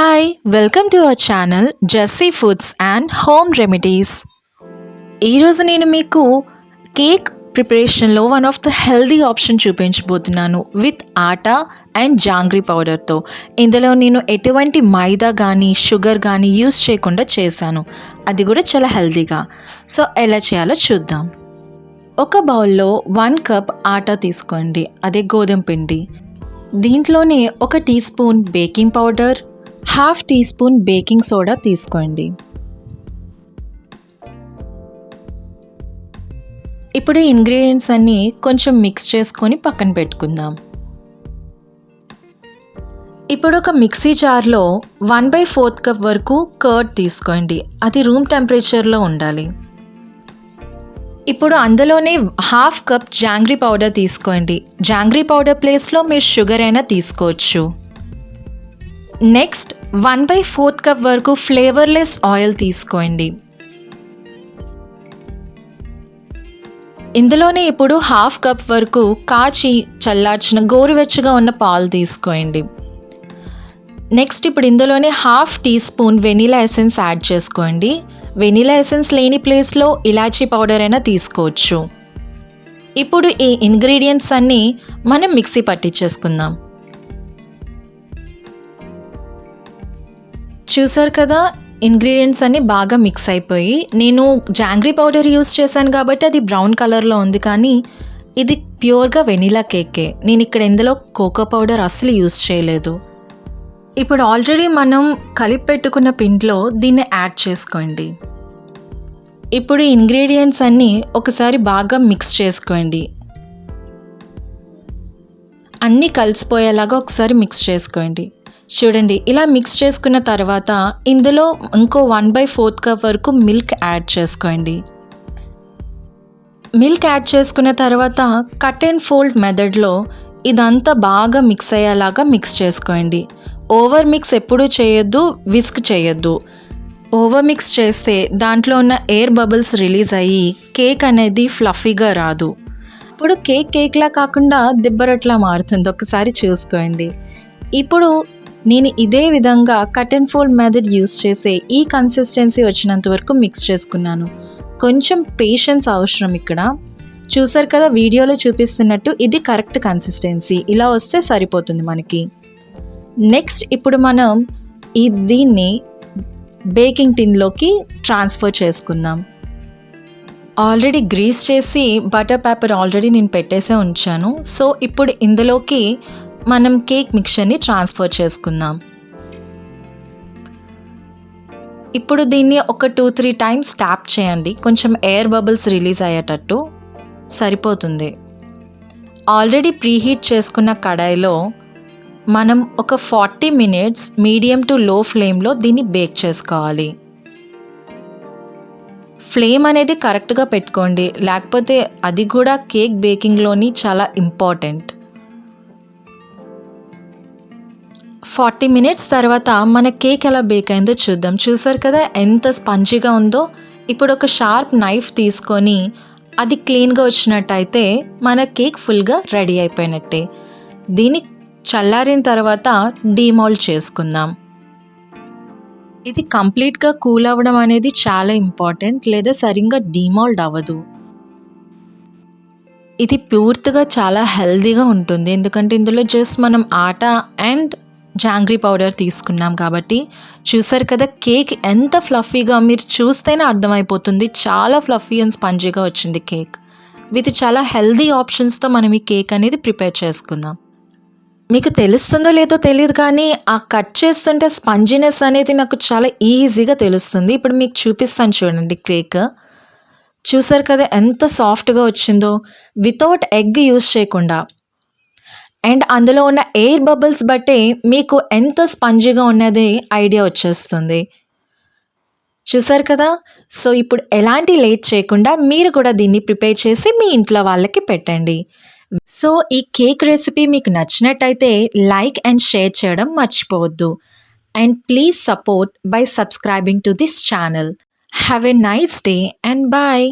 Hi welcome to our channel Jessie foods and home remedies. ఈరోజు నేను మీకు cake ప్రిపరేషన్లో one of the healthy option చూపించబోతున్నాను with atta and jaggery పౌడర్తో. ఇందులో నేను ఎటువంటి మైదా కానీ షుగర్ కానీ యూస్ చేయకుండా చేశాను, అది కూడా చాలా హెల్దీగా. సో ఎలా చేయాలో చూద్దాం. ఒక బౌల్లో 1 కప్ ఆటా తీసుకోండి, అదే గోధుమ పిండి. దీంట్లోనే 1 teaspoon baking powder, 1/2 teaspoon baking soda తీసుకోండి. ఇప్పుడు ఇంగ్రీడియంట్స్ అన్నీ కొంచెం మిక్స్ చేసుకొని పక్కన పెట్టుకుందాం. ఇప్పుడు ఒక మిక్సీ జార్లో 1/4 కప్ వరకు కర్డ్ తీసుకోండి, అది రూమ్ టెంపరేచర్లో ఉండాలి. ఇప్పుడు అందులోనే 1/2 కప్ జాంగ్రీ పౌడర్ తీసుకోండి. జాంగ్రీ పౌడర్ ప్లేస్లో మీరు షుగర్ అయినా తీసుకోవచ్చు. నెక్స్ట్ 1/4 కప్ వరకు ఫ్లేవర్లెస్ ఆయిల్ తీసుకోండి. ఇందులోనే ఇప్పుడు 1/2 కప్ వరకు కాచి చల్లార్చిన గోరువెచ్చగా ఉన్న పాలు తీసుకోండి. నెక్స్ట్ ఇప్పుడు ఇందులోనే 1/2 teaspoon vanilla essence add చేసుకోండి. వెనీలా ఎసెన్స్ లేని ప్లేస్లో ఇలాచీ పౌడర్ అయినా తీసుకోవచ్చు. ఇప్పుడు ఈ ఇంగ్రీడియంట్స్ అన్నీ మనం మిక్సీ పట్టించేసుకుందాం. చూసారు కదా, ఇంగ్రీడియంట్స్ అన్నీ బాగా మిక్స్ అయిపోయి, నేను జాంగ్రీ పౌడర్ యూస్ చేశాను కాబట్టి అది బ్రౌన్ కలర్లో ఉంది, కానీ ఇది ప్యూర్గా వెనీలా కేకే. నేను ఇక్కడ ఇందులో కోకో పౌడర్ అస్సలు యూస్ చేయలేదు. ఇప్పుడు ఆల్రెడీ మనం కలిపి పెట్టుకున్న పిండిలో దీన్ని యాడ్ చేసుకోండి. ఇప్పుడు ఇంగ్రీడియంట్స్ అన్నీ ఒకసారి బాగా మిక్స్ చేసుకోండి. అన్నీ కలిసిపోయేలాగా ఒకసారి మిక్స్ చేసుకోండి. చూడండి, ఇలా మిక్స్ చేసుకున్న తర్వాత ఇందులో ఇంకో 1/4 కప్ వరకు మిల్క్ యాడ్ చేసుకోండి. మిల్క్ యాడ్ చేసుకున్న తర్వాత కట్ అండ్ ఫోల్డ్ మెథడ్లో ఇదంతా బాగా మిక్స్ అయ్యేలాగా మిక్స్ చేసుకోండి. ఓవర్ మిక్స్ ఎప్పుడూ చేయొద్దు, విస్క్ చేయొద్దు. ఓవర్ మిక్స్ చేస్తే దాంట్లో ఉన్న ఎయిర్ బబుల్స్ రిలీజ్ అయ్యి కేక్ అనేది ఫ్లఫీగా రాదు. ఇప్పుడు కేక్లా కాకుండా దిబ్బరట్లా మారుతుంది, ఒకసారి చూసుకోండి. ఇప్పుడు నేను ఇదే విధంగా cut and fold method use చేసే ఈ కన్సిస్టెన్సీ వచ్చినంత వరకు మిక్స్ చేసుకున్నాను. కొంచెం పేషెన్స్ అవసరం ఇక్కడ. చూసారు కదా, వీడియోలో చూపిస్తున్నట్టు ఇది కరెక్ట్ కన్సిస్టెన్సీ. ఇలా వస్తే సరిపోతుంది మనకి. నెక్స్ట్ ఇప్పుడు మనం దీన్ని బేకింగ్ టిన్లోకి ట్రాన్స్ఫర్ చేసుకుందాం. ఆల్రెడీ గ్రీస్ చేసి బటర్ పేపర్ ఆల్రెడీ నేను పెట్టేసే ఉంచాను. సో ఇప్పుడు ఇందులోకి మనం కేక్ మిక్చర్ని ట్రాన్స్ఫర్ చేసుకుందాం. ఇప్పుడు దీన్ని ఒక 2-3 టైమ్స్ ట్యాప్ చేయండి, కొంచెం ఎయిర్ బబుల్స్ రిలీజ్ అయ్యేటట్టు. సరిపోతుంది. ఆల్రెడీ ప్రీహీట్ చేసుకున్న కడాయిలో మనం ఒక 40 మినిట్స్ మీడియం టు లో ఫ్లేమ్లో దీన్ని బేక్ చేసుకోవాలి. ఫ్లేమ్ అనేది కరెక్ట్గా పెట్టుకోండి, లేకపోతే అది కూడా కేక్ బేకింగ్లోని చాలా ఇంపార్టెంట్. 40 మినిట్స్ తర్వాత మన కేక్ ఎలా బేక్ అయిందో చూద్దాం. చూసారు కదా ఎంత స్పంజీగా ఉందో. ఇప్పుడు ఒక షార్ప్ నైఫ్ తీసుకొని అది క్లీన్గా వచ్చినట్టయితే మన కేక్ ఫుల్గా రెడీ అయిపోయినట్టే. దీన్ని చల్లారిన తర్వాత డీమౌల్డ్ చేసుకుందాం. ఇది కంప్లీట్గా కూల్ అవ్వడం అనేది చాలా ఇంపార్టెంట్, లేదా సరిగ్గా డీమౌల్డ్ అవ్వదు. ఇది పూర్తిగా చాలా హెల్దీగా ఉంటుంది, ఎందుకంటే ఇందులో జస్ట్ మనం ఆటా అండ్ జాంగ్రీ పౌడర్ తీసుకున్నాం కాబట్టి. చూసారు కదా కేక్ ఎంత ఫ్లఫీగా, మీరు చూస్తేనే అర్థమైపోతుంది. చాలా ఫ్లఫీ అండ్ స్పంజీగా వచ్చింది కేక్. విత్ చాలా హెల్దీ ఆప్షన్స్తో మనం ఈ కేక్ అనేది ప్రిపేర్ చేసుకుందాం. మీకు తెలుస్తుందో లేదో తెలియదు, కానీ ఆ కట్ చేస్తుంటే స్పంజీనెస్ అనేది నాకు చాలా ఈజీగా తెలుస్తుంది. ఇప్పుడు మీకు చూపిస్తాను చూడండి కేక్. చూసారు కదా ఎంత సాఫ్ట్గా వచ్చిందో, వితౌట్ ఎగ్ యూస్ చేయకుండా. అండ్ అందులో ఉన్న ఎయిర్ బబుల్స్ బట్టే మీకు ఎంత స్పంజీగా ఉన్నది ఐడియా వచ్చేస్తుంది. చూసారు కదా. సో ఇప్పుడు ఎలాంటి లేట్ చేయకుండా మీరు కూడా దీన్ని ప్రిపేర్ చేసి మీ ఇంట్లో వాళ్ళకి పెట్టండి. సో ఈ కేక్ రెసిపీ మీకు నచ్చినట్టయితే లైక్ అండ్ షేర్ చేయడం మర్చిపోవద్దు. And please support by subscribing to this channel. Have a nice day and bye.